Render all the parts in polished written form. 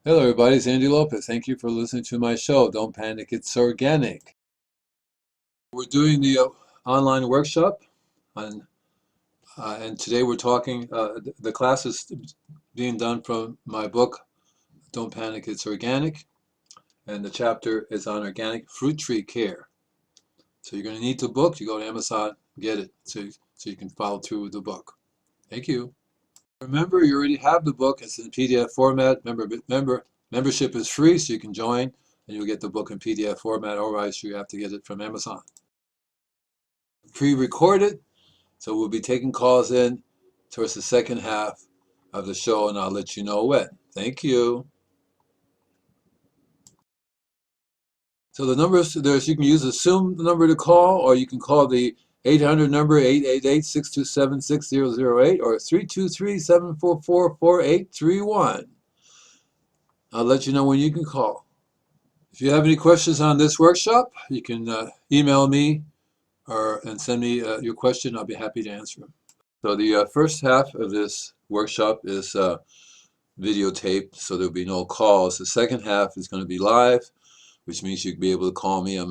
Hello, everybody. It's Andy Lopez. Thank you for listening to my show. Don't panic, it's organic. We're doing the online workshop, on, and today we're talking. The class is being done from my book, Don't Panic, It's Organic, and the chapter is on organic fruit tree care. So you're going to need the book. You go to Amazon, get it, so you can follow through with the book. Thank you. Remember, you already have the book. It's in PDF format. Membership is free, so you can join and you'll get the book in PDF format. Otherwise, you have to get it from Amazon. Pre-recorded, so we'll be taking calls in towards the second half of the show, and I'll let you know when. Thank you. So the numbers there's you can use the Zoom number to call, or you can call the 800 number 888-627-6008 or 323-744-4831. I'll let you know when you can call. If you have any questions on this workshop, you can email me and send me your question. I'll be happy to answer them. So the first half of this workshop is videotaped, so there'll be no calls. The second half is going to be live, which means you'll be able to call me on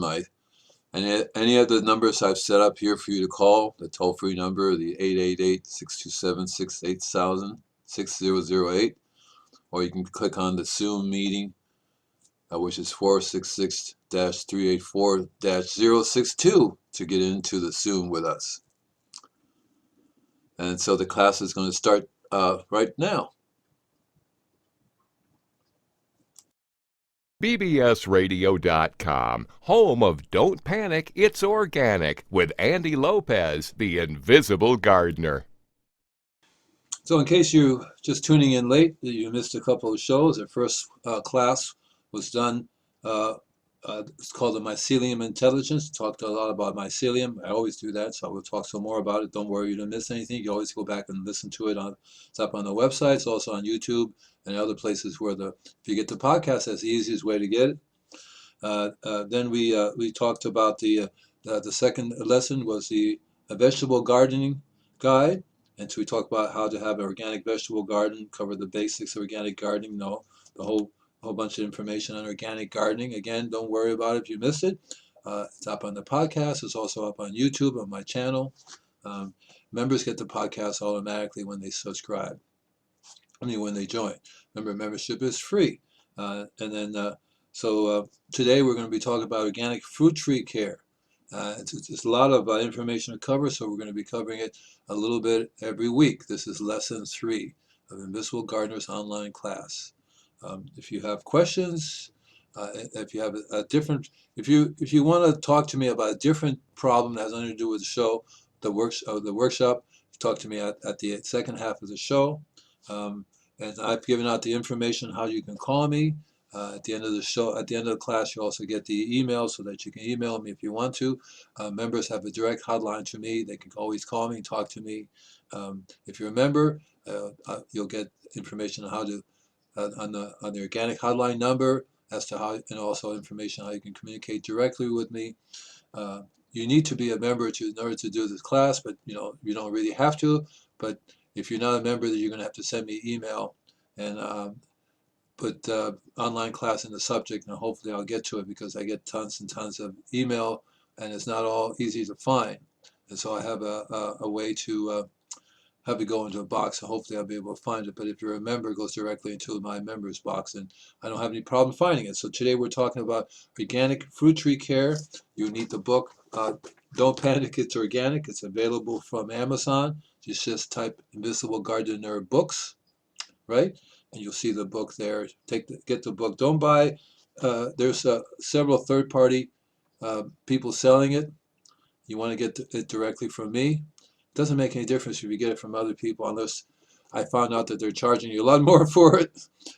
any of the numbers I've set up here for you to call, the toll-free number, the 888-627-6008, or you can click on the Zoom meeting, which is 466-384-062 to get into the Zoom with us. And so the class is going to start right now. bbsradio.com, home of Don't Panic, It's Organic, with Andy Lopez, the Invisible Gardener. So in case you're just tuning in late, you missed a couple of shows. The first class was done, it's called the Mycelium Intelligence. Talked a lot about mycelium. I always do that, so I will talk some more about it. Don't worry, you don't miss anything. You always go back and listen to it. It's up on the website. It's also on YouTube and other places where if you get the podcast, that's the easiest way to get it. Then we talked about the second lesson was the vegetable gardening guide, and so we talked about how to have an organic vegetable garden, cover the basics of organic gardening, know the whole bunch of information on organic gardening. Again, don't worry about it if you missed it. It's up on the podcast. It's also up on YouTube on my channel. Members get the podcast automatically when they subscribe. I mean, when they join. Remember, membership is free. Today we're going to be talking about organic fruit tree care. It's a lot of information to cover, so we're going to be covering it a little bit every week. This is lesson 3 of Invisible Gardener's online class. If you have questions, if you have if you want to talk to me about a different problem that has nothing to do with the show, the workshop, talk to me at the second half of the show. And I've given out the information how you can call me. At the end of the show, at the end of the class, you also get the email so that you can email me if you want to. Members have a direct hotline to me. They can always call me and talk to me. If you're a member, you'll get information on how to on the organic hotline number as to how, and also information how you can communicate directly with me. You need to be a member in order to do this class, but you don't really have to. But if you're not a member, then you're going to have to send me email and put online class in the subject, and hopefully I'll get to it because I get tons and tons of email, and it's not all easy to find. And so I have a way to have it go into a box, and hopefully I'll be able to find it. But if you're a member, it goes directly into my members box, and I don't have any problem finding it. So today we're talking about organic fruit tree care. You need the book, Don't Panic, It's Organic. It's available from Amazon. You just type Invisible Gardener books, right? And you'll see the book there. Get the book. Don't buy. There's several third-party people selling it. You want to get it directly from me. It doesn't make any difference if you get it from other people, unless I found out that they're charging you a lot more for it.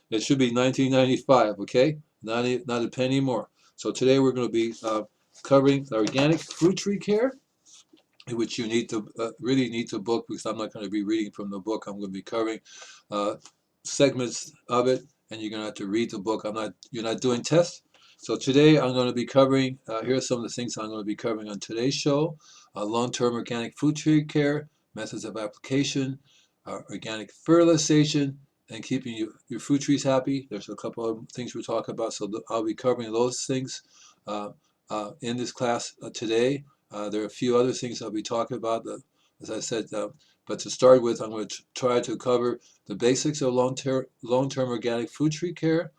It should be $19.95, okay? Not a penny more. So today we're going to be covering the organic fruit tree care, which you need to really need to book, because I'm not going to be reading from the book. I'm going to be covering segments of it, and you're going to have to read the book. You're not doing tests. So today I'm going to be covering, here are some of the things I'm going to be covering on today's show. Long-term organic fruit tree care, methods of application, organic fertilization, and keeping your fruit trees happy. There's a couple of things we're talking about, so I'll be covering those things in this class today. There are a few other things I'll be talking about, as I said, but to start with, I'm going to try to cover the basics of long-term organic fruit tree care,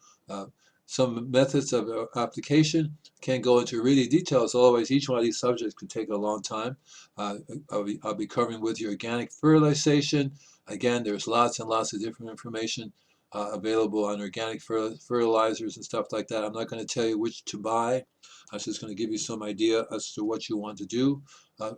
some methods of application. Can't go into really details, otherwise each one of these subjects could take a long time. I'll be covering with you organic fertilization. Again, there's lots and lots of different information available on organic fertilizers and stuff like that. I'm not going to tell you which to buy. I'm just going to give you some idea as to what you want to do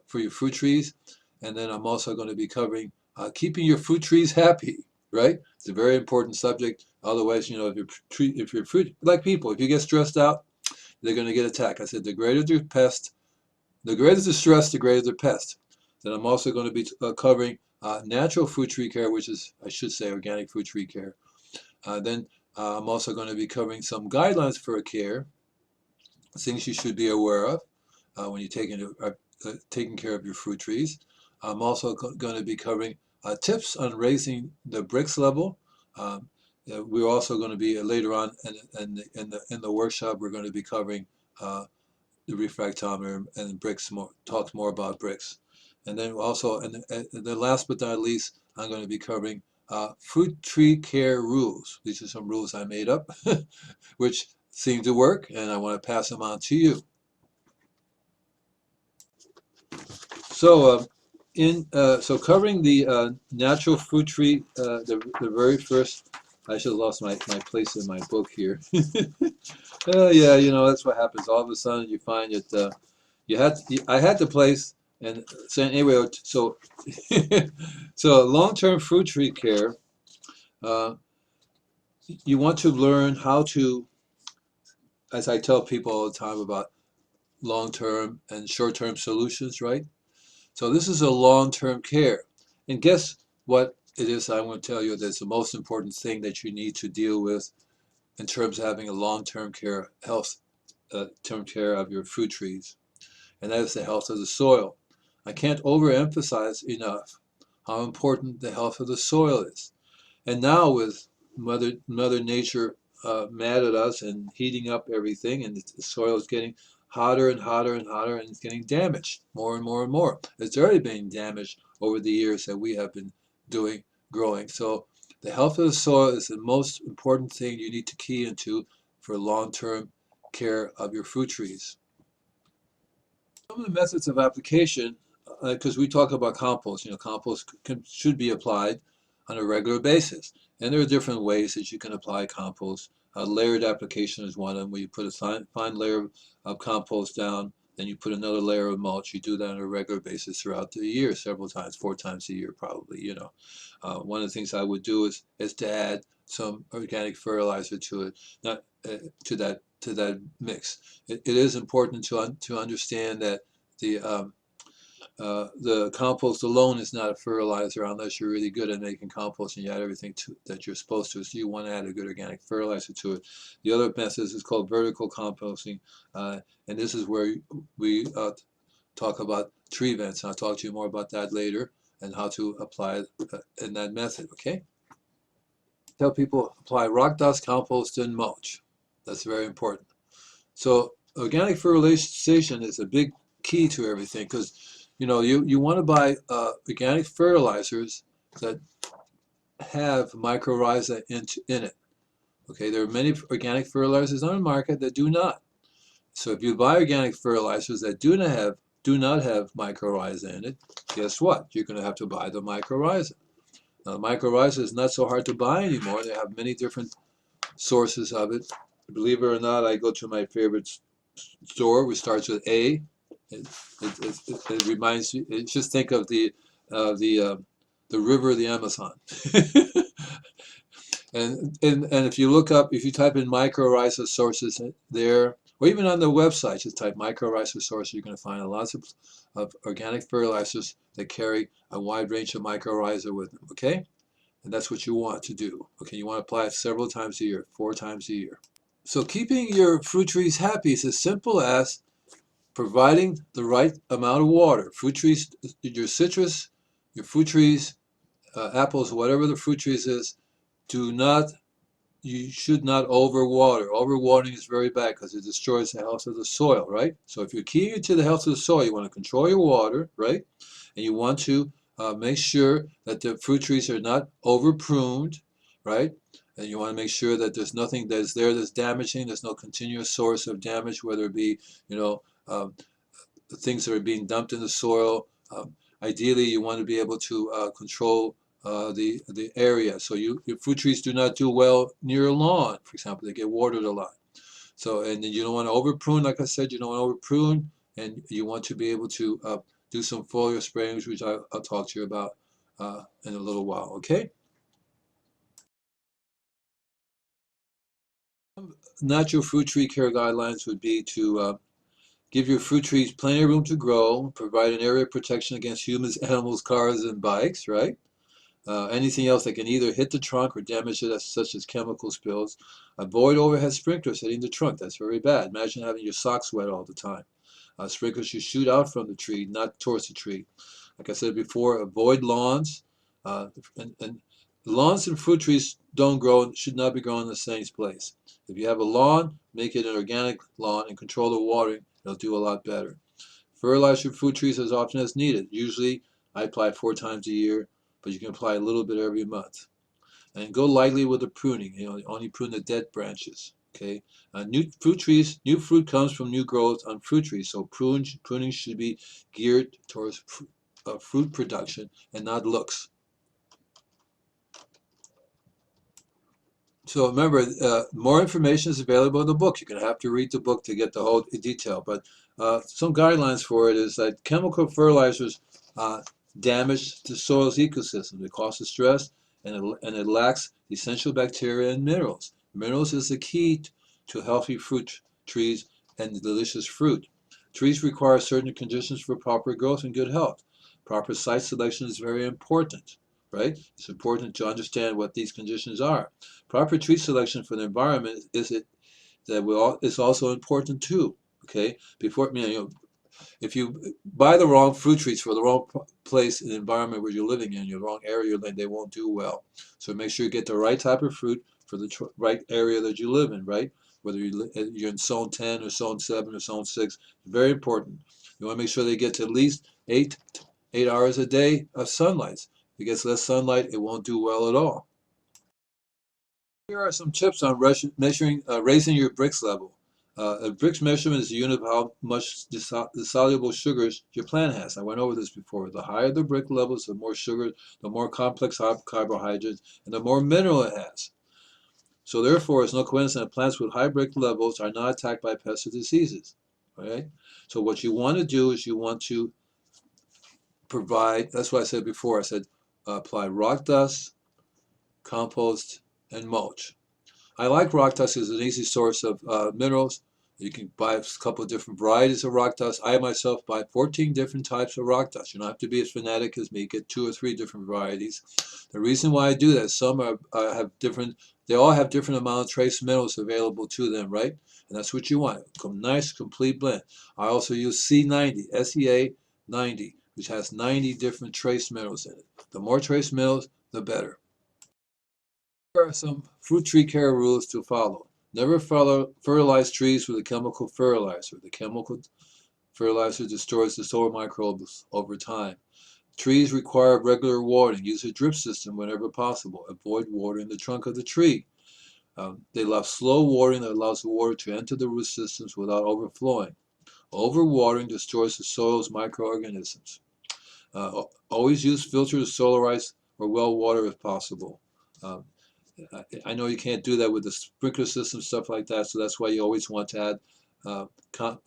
for your fruit trees. And then I'm also going to be covering keeping your fruit trees happy, right? It's a very important subject. Otherwise, you know, if your fruit, like people, if you get stressed out, they're going to get attacked. I said the greater the pest, the greater the stress, the greater the pest. Then I'm also going to be covering natural fruit tree care, which is, I should say, organic fruit tree care. Then I'm also going to be covering some guidelines for care, things you should be aware of when you're taking care of your fruit trees. I'm also going to be covering tips on raising the Brix level. We're also going to be later on in the workshop. We're going to be covering the refractometer and Brix talks more about Brix. And then also, and then last but not least, I'm going to be covering fruit tree care rules. These are some rules I made up, which seem to work, and I want to pass them on to you. So, so covering the natural fruit tree, the very first, I should have lost my place in my book here. Yeah, you know, that's what happens. All of a sudden, you find that I had the place, and so anyway, so so long-term fruit tree care. Uh, you want to learn how to, as I tell people all the time about long-term and short-term solutions, right? So this is a long-term care. And guess what it is I want to tell you that's the most important thing that you need to deal with in terms of having a long-term care, term care of your fruit trees. And that is the health of the soil. I can't overemphasize enough how important the health of the soil is. And now with Mother Nature mad at us and heating up everything, and the soil is getting hotter and hotter and hotter, and it's getting damaged more and more and more. It's already been damaged over the years that we have been growing. So the health of the soil is the most important thing you need to key into for long-term care of your fruit trees. Some of the methods of application, because we talk about compost, you know, compost should be applied on a regular basis. And there are different ways that you can apply compost. Layered application is one of them, where you put a fine layer of compost down, then you put another layer of mulch. You do that on a regular basis throughout the year, several times, 4 times a year probably, you know. One of the things I would do is to add some organic fertilizer to it, not to that mix. It is important to understand that the compost alone is not a fertilizer unless you're really good at making compost and you add everything that you're supposed to. So you want to add a good organic fertilizer to it. The other method is called vertical composting, and this is where we talk about tree vents. And I'll talk to you more about that later and how to apply it in that method. Okay. Tell people apply rock dust, compost, and mulch. That's very important. So organic fertilization is a big key to everything, because you know you want to buy organic fertilizers that have mycorrhiza in it. Okay, there are many organic fertilizers on the market that do not. So if you buy organic fertilizers that do not have mycorrhiza in it, guess what? You're going to have to buy the mycorrhiza. Now, mycorrhiza is not so hard to buy anymore. They have many different sources of it. Believe it or not, I go to my favorite store, which starts with A. It reminds you. Just think of the river of the Amazon. and if you look up, if you type in mycorrhiza sources there, or even on the website, just type mycorrhiza sources, you're going to find lots of organic fertilizers that carry a wide range of mycorrhiza with them. Okay, and that's what you want to do. Okay, you want to apply it several times a year, 4 times a year. So keeping your fruit trees happy is as simple as providing the right amount of water. Fruit trees, your citrus, your fruit trees, apples, whatever the fruit trees is, you should not overwater. Overwatering is very bad because it destroys the health of the soil, right? So if you're keying to the health of the soil, you want to control your water, right? And you want to make sure that the fruit trees are not over pruned, right? And you want to make sure that there's nothing that's there that's damaging. There's no continuous source of damage, whether it be, you know, the things that are being dumped in the soil. Ideally, you want to be able to control the area. So your fruit trees do not do well near a lawn, for example. They get watered a lot. So, and then you don't want to over prune, like I said, you don't want to over prune, and you want to be able to do some foliar spraying, which I'll talk to you about in a little while, okay? Natural fruit tree care guidelines would be to give your fruit trees plenty of room to grow, provide an area of protection against humans, animals, cars, and bikes, right? Anything else that can either hit the trunk or damage it, such as chemical spills. Avoid overhead sprinklers hitting the trunk. That's very bad. Imagine having your socks wet all the time. Sprinklers should shoot out from the tree, not towards the tree. Like I said before, avoid lawns. And lawns and fruit trees don't grow, should not be grown in the same place. If you have a lawn, make it an organic lawn and control the watering. It'll do a lot better. Fertilize your fruit trees as often as needed. Usually, I apply 4 times a year, but you can apply a little bit every month. And go lightly with the pruning. You know, only prune the dead branches. Okay. New fruit comes from new growth on fruit trees. So pruning should be geared towards fruit production and not looks. So remember, more information is available in the book. You're going to have to read the book to get the whole detail. But some guidelines for it is that chemical fertilizers uh, damage the soil's ecosystem. They cause stress, and it lacks essential bacteria and minerals. Minerals is the key to healthy fruit trees and delicious fruit. Trees require certain conditions for proper growth and good health. Proper site selection is very important, right? It's important to understand what these conditions are. Proper tree selection for the environment is also important too. Okay, before if you buy the wrong fruit trees for the wrong place in the environment where you're living in, your wrong area, then they won't do well. So make sure you get the right type of fruit for the right area that you live in, right? Whether you're in zone 10 or zone 7 or zone 6, very important. You want to make sure they get to at least 8 hours a day of sunlight. If it gets less sunlight, it won't do well at all. Here are some tips on raising your Brix level. A Brix measurement is a unit of how much dissoluble sugars your plant has. I went over this before. The higher the Brix levels, the more sugar, the more complex carbohydrates, and the more mineral it has. So therefore, it's no coincidence that plants with high Brix levels are not attacked by pests or diseases. Right? So what you want to do is you want to provide, that's what I said before. I said apply rock dust, compost, and mulch. I like rock dust as an easy source of minerals. You can buy a couple of different varieties of rock dust. I myself buy 14 different types of rock dust. You don't have to be as fanatic as me. Get 2 or 3 different varieties. The reason why I do that is some have different, they all have different amount of trace minerals available to them, right? And that's what you want. A nice, complete blend. I also use C90, SEA 90, which has 90 different trace minerals in it. The more trace minerals, the better. Here are some fruit tree care rules to follow. Never fertilize trees with a chemical fertilizer. The chemical fertilizer destroys the soil microbes over time. Trees require regular watering. Use a drip system whenever possible. Avoid watering the trunk of the tree. They love slow watering that allows the water to enter the root systems without overflowing. Overwatering destroys the soil's microorganisms. Always use filtered solar ice or well water if possible. Um, I know you can't do that with the sprinkler system, stuff like that, so that's why you always want to add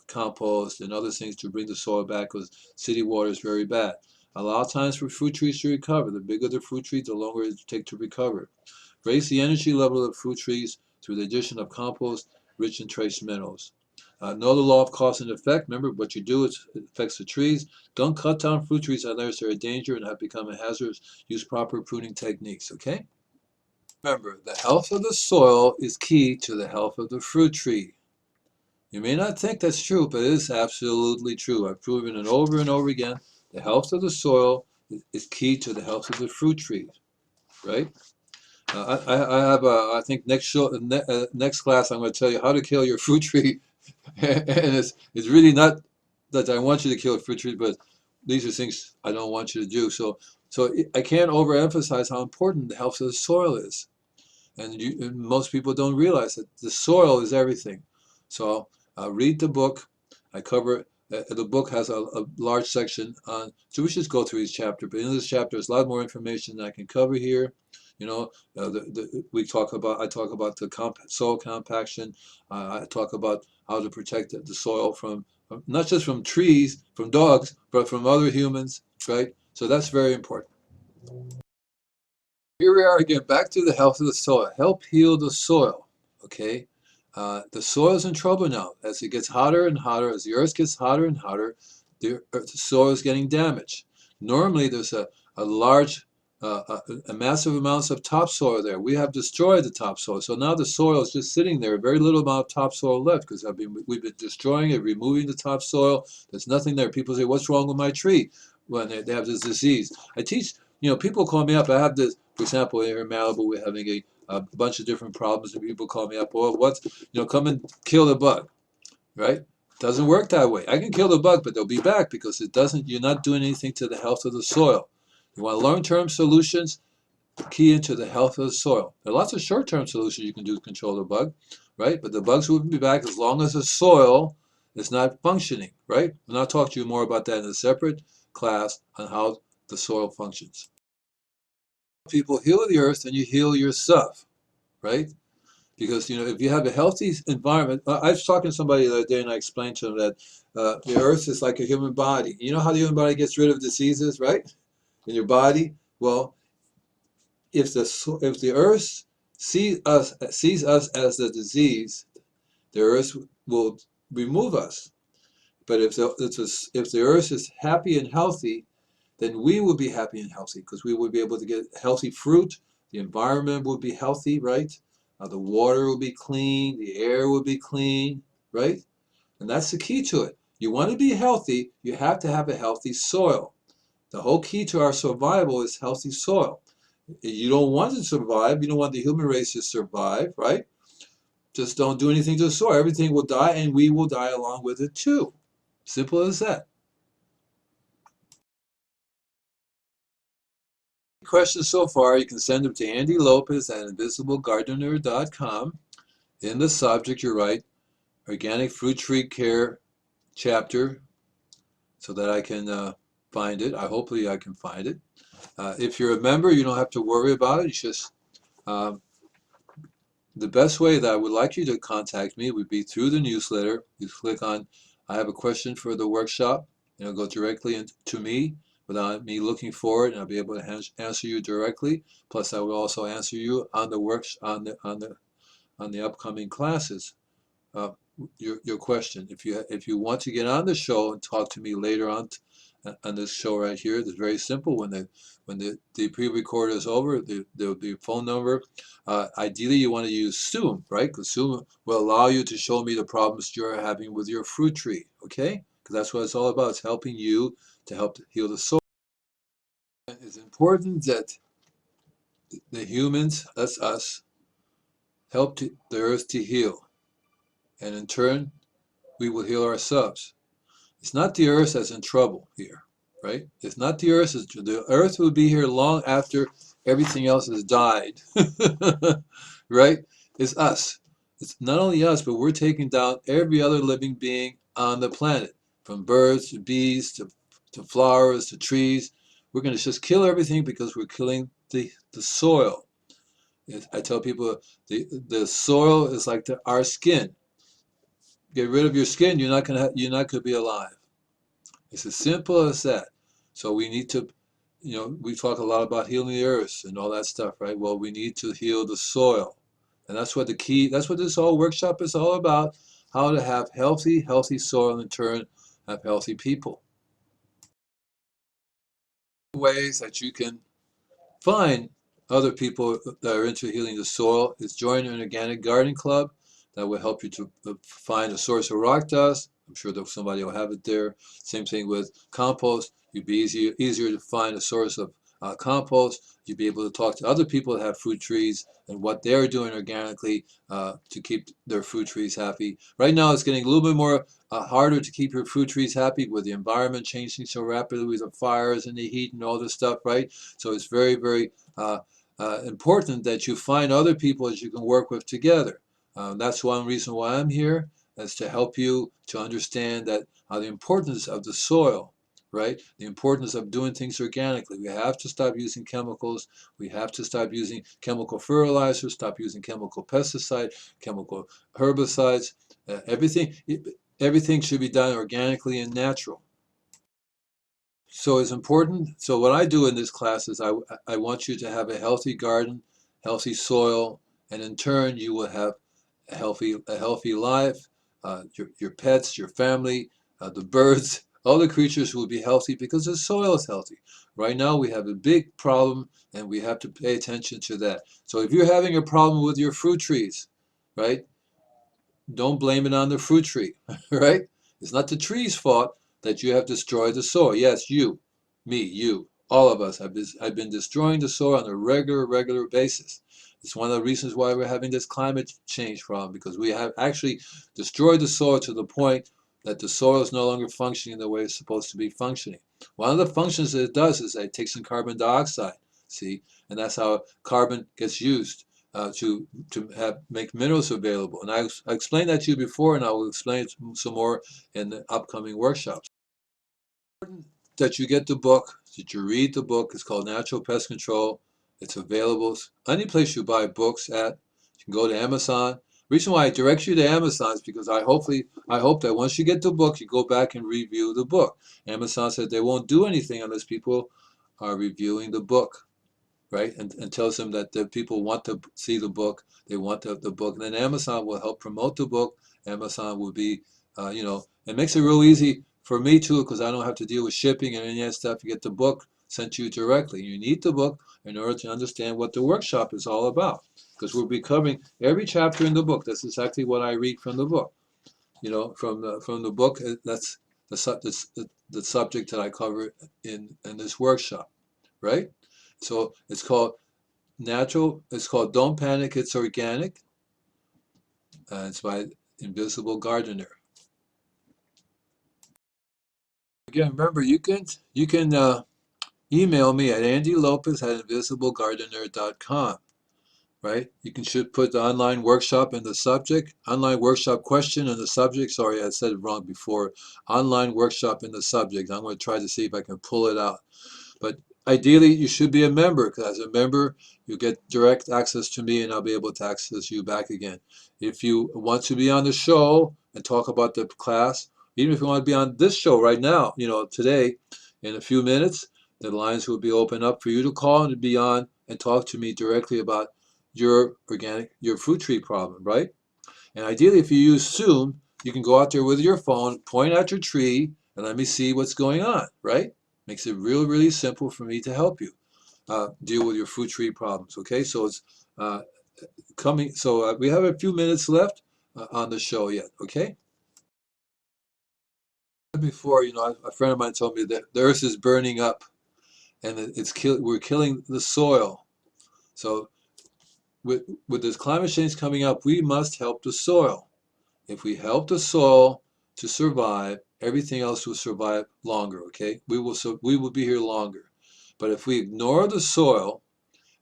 compost and other things to bring the soil back, because city water is very bad. A lot of times for fruit trees to recover, the bigger the fruit tree, the longer it takes to recover. Raise the energy level of fruit trees through the addition of compost rich in trace minerals. Know the law of cause and effect. Remember, what you do, it affects the trees. Don't cut down fruit trees unless they're a danger and have become a hazard. Use proper pruning techniques, okay? Remember, the health of the soil is key to the health of the fruit tree. You may not think that's true, but it is absolutely true. I've proven it over and over again. The health of the soil is key to the health of the fruit tree, right? I have I think next class I'm going to tell you how to kill your fruit tree, and it's really not that I want you to kill a fruit tree, but these are things I don't want you to do. So I can't overemphasize how important the health of the soil is. And most people don't realize that the soil is everything. So read the book. I cover the book has a large section on. So we should go through each chapter. But in this chapter, there's a lot more information than I can cover here. You know, we talk about. I talk about the soil compaction. I talk about how to protect the soil from not just from trees, from dogs, but from other humans. Right. So that's very important. Here we are again, back to the health of the soil. Help heal the soil, okay? The soil's in trouble now. As it gets hotter and hotter, as the earth gets hotter and hotter, the soil is getting damaged. Normally, there's a large, a massive amounts of topsoil there. We have destroyed the topsoil. So now the soil is just sitting there, very little amount of topsoil left because we've been destroying it, removing the topsoil. There's nothing there. People say, what's wrong with my tree? When they have this disease. I teach, people call me up. I have this, for example, here in Malibu, we're having a bunch of different problems, and people call me up. Well, come and kill the bug, right? Doesn't work that way. I can kill the bug, but they'll be back because it doesn't. You're not doing anything to the health of the soil. You want long-term solutions, key into the health of the soil. There are lots of short-term solutions you can do to control the bug, right? But the bugs will be back as long as the soil is not functioning, right? And I'll talk to you more about that in a separate class on how the soil functions. People heal the earth and you heal yourself, right? Because if you have a healthy environment, I was talking to somebody the other day and I explained to them that the earth is like a human body. You know how the human body gets rid of diseases, right? In your body. Well, if the earth sees us as a disease, the earth will remove us. But if the earth is happy and healthy, then we will be happy and healthy because we will be able to get healthy fruit. The environment will be healthy, right? The water will be clean, the air will be clean, right? And that's the key to it. You want to be healthy, you have to have a healthy soil. The whole key to our survival is healthy soil. You don't want to survive, you don't want the human race to survive, right? Just don't do anything to the soil. Everything will die and we will die along with it too. Simple as that. Questions so far, you can send them to Andy Lopez at invisiblegardener.com. In the subject, you write Organic Fruit Tree Care chapter so that I can find it. Hopefully I can find it. If you're a member, you don't have to worry about it. It's just the best way that I would like you to contact me would be through the newsletter. You click on, I have a question for the workshop, and it'll go directly to me without me looking for it, and I'll be able to answer you directly. Plus, I will also answer you on the on the upcoming classes. Uh, your question. If you want to get on the show and talk to me later on this show right here, it's very simple. When the pre-record is over, there will be a phone number. Ideally, you want to use Zoom, right? Because Zoom will allow you to show me the problems you're having with your fruit tree. Okay? Because that's what it's all about. It's helping you to help heal the soil. It's important that the humans, that's us, help the earth to heal, and in turn, we will heal ourselves. It's not the earth that's in trouble here, right? It's not the earth. The earth will be here long after everything else has died, right? It's us. It's not only us, but we're taking down every other living being on the planet, from birds to bees to flowers to trees. We're going to just kill everything because we're killing the soil. I tell people the soil is like our skin. Get rid of your skin, you're not gonna be alive. It's as simple as that. So we need to, we talk a lot about healing the earth and all that stuff, right? Well, we need to heal the soil. And that's what this whole workshop is all about, how to have healthy soil and in turn have healthy people. Ways that you can find other people that are into healing the soil is join an organic gardening club that will help you to find a source of rock dust. I'm sure that somebody will have it there. Same thing with compost. You'd be easier to find a source of compost. You'll be able to talk to other people that have fruit trees and what they're doing organically to keep their fruit trees happy. Right now, it's getting a little bit more harder to keep your fruit trees happy with the environment changing so rapidly with the fires and the heat and all this stuff, right? So it's very, very important that you find other people that you can work with together. That's one reason why I'm here, is to help you to understand that the importance of the soil, right? The importance of doing things organically. We have to stop using chemicals. We have to stop using chemical fertilizers, stop using chemical pesticide, chemical herbicides. Everything should be done organically and natural. So it's important. So what I do in this class is I want you to have a healthy garden, healthy soil, and in turn you will have a healthy life. Your pets, your family, the birds, all the creatures will be healthy because the soil is healthy. Right now we have a big problem and we have to pay attention to that. So if you're having a problem with your fruit trees, right? Don't blame it on the fruit tree, right? It's not the tree's fault that you have destroyed the soil. Yes, you, me, you, all of us have been destroying the soil on a regular basis. It's one of the reasons why we're having this climate change problem, because we have actually destroyed the soil to the point that the soil is no longer functioning the way it's supposed to be functioning. One of the functions that it does is that it takes in carbon dioxide, see, and that's how carbon gets used to make minerals available. And I explained that to you before, and I will explain it some more in the upcoming workshops. That you get the book, that you read the book. It's called Natural Pest Control. It's available any place you buy books at. You can go to Amazon. The reason why I direct you to Amazon is because I hope that once you get the book, you go back and review the book. Amazon said they won't do anything unless people are reviewing the book, right? And tells them that the people want to see the book, they want the book, and then Amazon will help promote the book. Amazon will be, it makes it real easy for me too, because I don't have to deal with shipping and any of that stuff. You get the book sent to you directly. You need the book in order to understand what the workshop is all about, because we'll be covering every chapter in the book. That's exactly what I read from the book. From the book, that's the subject that I cover in this workshop, right? So it's called Don't Panic, It's Organic. It's by Invisible Gardener. Again, remember you can email me at andylopez@invisiblegardener.com. Right? You can should put the online workshop in the subject, online workshop question in the subject. Sorry, I said it wrong before. Online workshop in the subject. I'm going to try to see if I can pull it out. But ideally, you should be a member, because as a member, you get direct access to me and I'll be able to access you back again. If you want to be on the show and talk about the class, even if you want to be on this show right now, today, in a few minutes, the lines will be open up for you to call and to be on and talk to me directly about your fruit tree problem, right? And ideally, if you use Zoom, you can go out there with your phone, point at your tree, and let me see what's going on, right? Makes it really simple for me to help you deal with your fruit tree problems. Okay, so it's uh, coming. So we have a few minutes left on the show yet. Okay. Before, a friend of mine told me that the earth is burning up, and we're killing the soil. So with this climate change coming up, we must help the soil. If we help the soil to survive, everything else will survive longer. Okay, we will be here longer. But if we ignore the soil,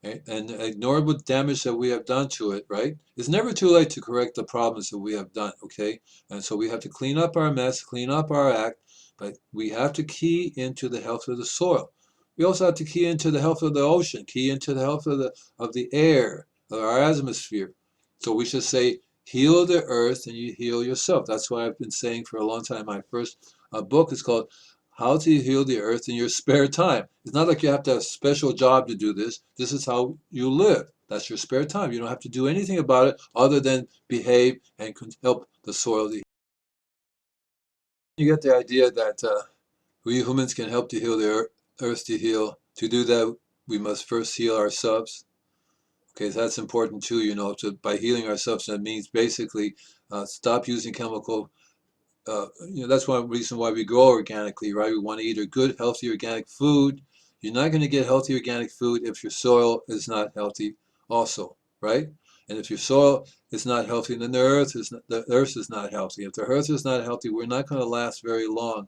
and ignore what damage that we have done to it, right? It's never too late to correct the problems that we have done, okay? And so we have to clean up our mess, clean up our act, but we have to key into the health of the soil. We also have to key into the health of the ocean, key into the health of the air, of our atmosphere. So we should say, heal the earth and you heal yourself. That's what I've been saying for a long time. My first book is called How to Heal the Earth in Your Spare Time. It's not like you have to have a special job to do this. This is how you live. That's your spare time. You don't have to do anything about it other than behave and help the soil to heal. You get the idea that we humans can help to heal the earth to heal. To do that, we must first heal ourselves. Okay, so that's important too, by healing ourselves. That means basically stop using chemical. That's one reason why we grow organically, right? We want to eat a good, healthy, organic food. You're not going to get healthy organic food if your soil is not healthy also, right? And if your soil is not healthy, then the earth is not healthy. If the earth is not healthy, we're not going to last very long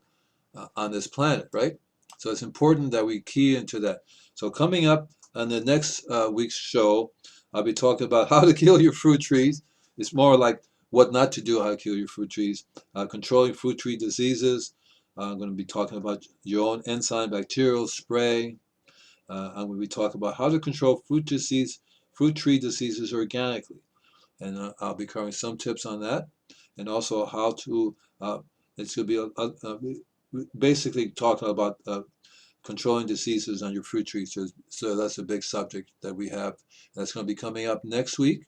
on this planet, right? So it's important that we key into that. So coming up on the next week's show, I'll be talking about how to kill your fruit trees. It's more like what not to do, how to kill your fruit trees, controlling fruit tree diseases. I'm going to be talking about your own enzyme bacterial spray. I'm going to be talking about how to control fruit tree diseases organically. And I'll be covering some tips on that, and also how to. It's going to be basically talking about controlling diseases on your fruit trees. So that's a big subject that we have. That's going to be coming up next week.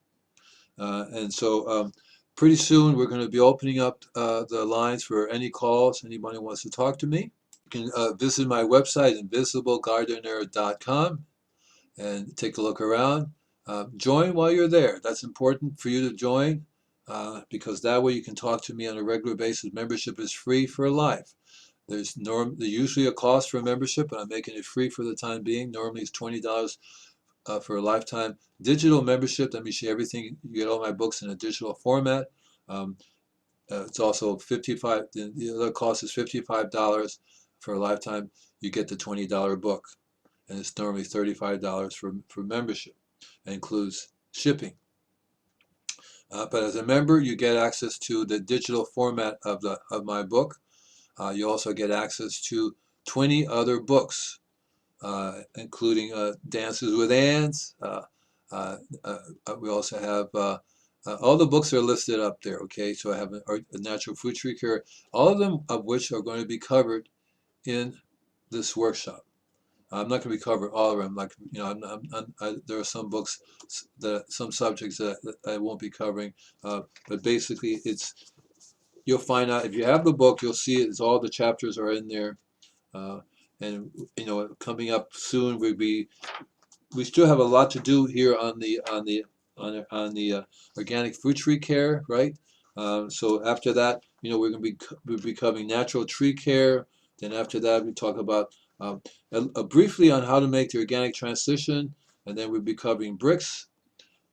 And so pretty soon we're going to be opening up the lines for any calls. Anybody who wants to talk to me. You can visit my website, invisiblegardener.com, and take a look around. Join while you're there. That's important for you to join because that way you can talk to me on a regular basis. Membership is free for life. There's usually a cost for membership, but I'm making it free for the time being. Normally it's $20 for a lifetime. Digital membership, let me show you everything. You get all my books in a digital format. Um, it's also 55. The other cost is $55 for a lifetime. You get the $20 book, and it's normally $35 for membership. It includes shipping. But as a member, you get access to the digital format of my book. You also get access to 20 other books, including Dances with Ants. We also have all the books are listed up there. Okay, so I have a natural food tree care, all of them of which are going to be covered in this workshop. I'm not going to be covering all of them. Like there are some books some subjects that I won't be covering, but basically you'll find out if you have the book, you'll see it. All the chapters are in there, and coming up soon we still have a lot to do here on the organic food tree care, right? So after that, we're going to be covering natural tree care. Then after that, we talk about briefly on how to make the organic transition, and then we'll be covering Brix.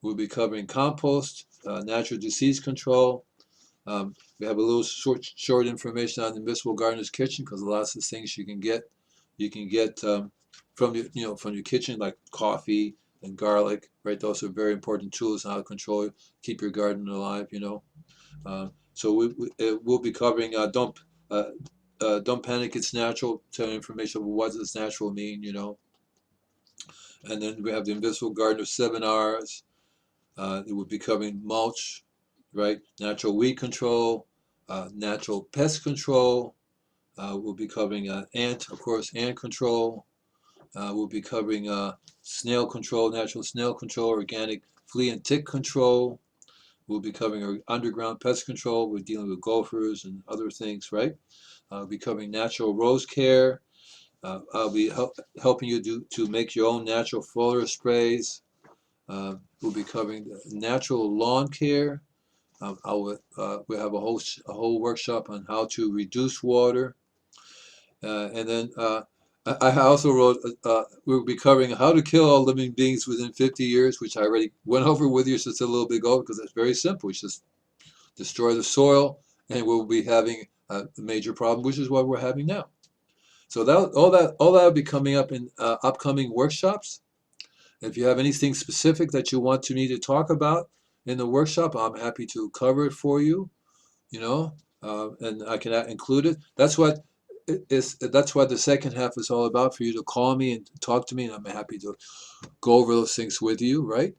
We'll be covering compost, natural disease control. We have a little short information on the Invisible Gardener's Kitchen because lots of things you can get from your kitchen, like coffee and garlic, right? Those are very important tools on how to control, keep your garden alive. So we'll be covering don't panic, it's natural. Tell information of what does natural mean, and then we have the Invisible Gardener seminars. It will be covering mulch, right? Natural weed control, natural pest control. We'll be covering ant control. We'll be covering snail control, natural snail control, organic flea and tick control. We'll be covering underground pest control. We're dealing with gophers and other things, right? We'll be covering natural rose care. I'll be helping you to make your own natural foliar sprays. We'll be covering natural lawn care. We have a whole workshop on how to reduce water. And then I also wrote, we'll be covering how to kill all living beings within 50 years, which I already went over with you just a little bit ago, because it's very simple. It's just destroy the soil, and we'll be having a major problem, which is what we're having now. So all that will be coming up in upcoming workshops. If you have anything specific that you want me to talk about in the workshop, I'm happy to cover it for you, and I can include it. That's what the second half is all about, for you to call me and talk to me, and I'm happy to go over those things with you, right?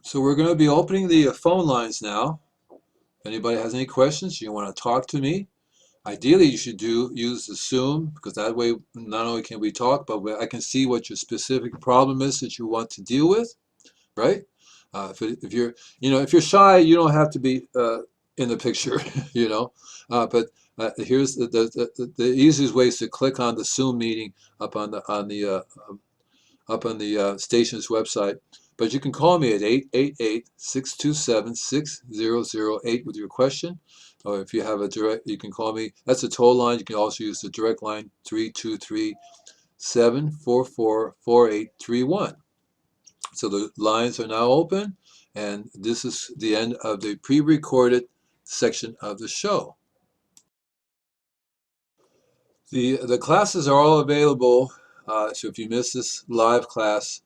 So we're going to be opening the phone lines now. If anybody has any questions, you want to talk to me, ideally you should use the Zoom, because that way not only can we talk, but I can see what your specific problem is that you want to deal with, right? If you're shy, you don't have to be in the picture, But here's the easiest way is to click on the Zoom meeting up on the station's website. But you can call me at 888-627-6008 with your question. Or if you have a direct, you can call me. That's a toll line. You can also use the direct line 323-744-4831. So the lines are now open, and this is the end of the pre-recorded section of the show. The classes are all available. So if you miss this live class,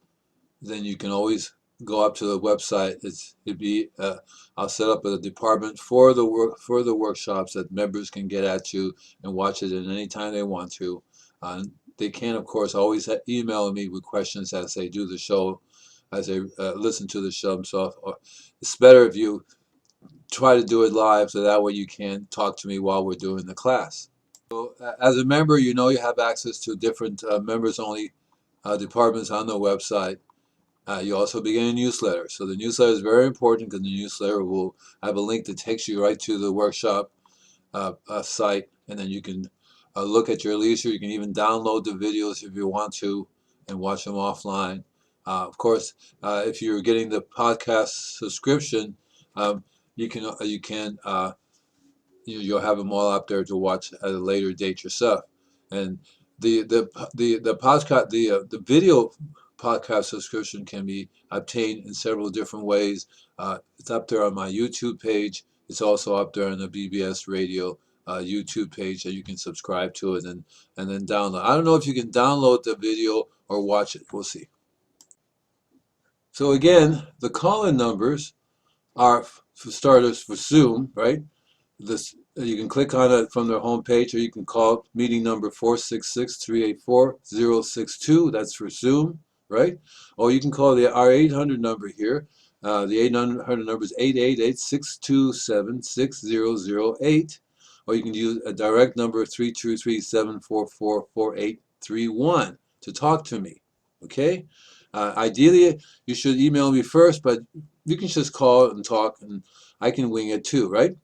then you can always go up to the website. I'll set up a department for the workshops that members can get at you and watch it at any time they want to. They can, of course, always email me with questions as they do the show, as they listen to the show themselves. It's better if you try to do it live, so that way you can talk to me while we're doing the class. So, as a member, you know you have access to different members-only departments on the website. You also begin a newsletter. So the newsletter is very important because the newsletter will have a link that takes you right to the workshop site, and then you can look at your leisure. You can even download the videos if you want to and watch them offline. Of course, if you're getting the podcast subscription, um, you'll have them all up there to watch at a later date yourself. And the podcast the video podcast subscription can be obtained in several different ways. It's up there on my YouTube page. It's also up there on the BBS Radio YouTube page that you can subscribe to it and then download. I don't know if you can download the video or watch it. We'll see. So again, the call-in numbers are, for starters, for Zoom, right? This you can click on it from their homepage, or you can call meeting number 466-384-062. That's for Zoom, right? Or you can call our 800 number here. The 800 number is 888-627-6008. Or you can use a direct number 323-744-4831 to talk to me. Okay? Ideally, you should email me first, but you can just call and talk, and I can wing it too, right?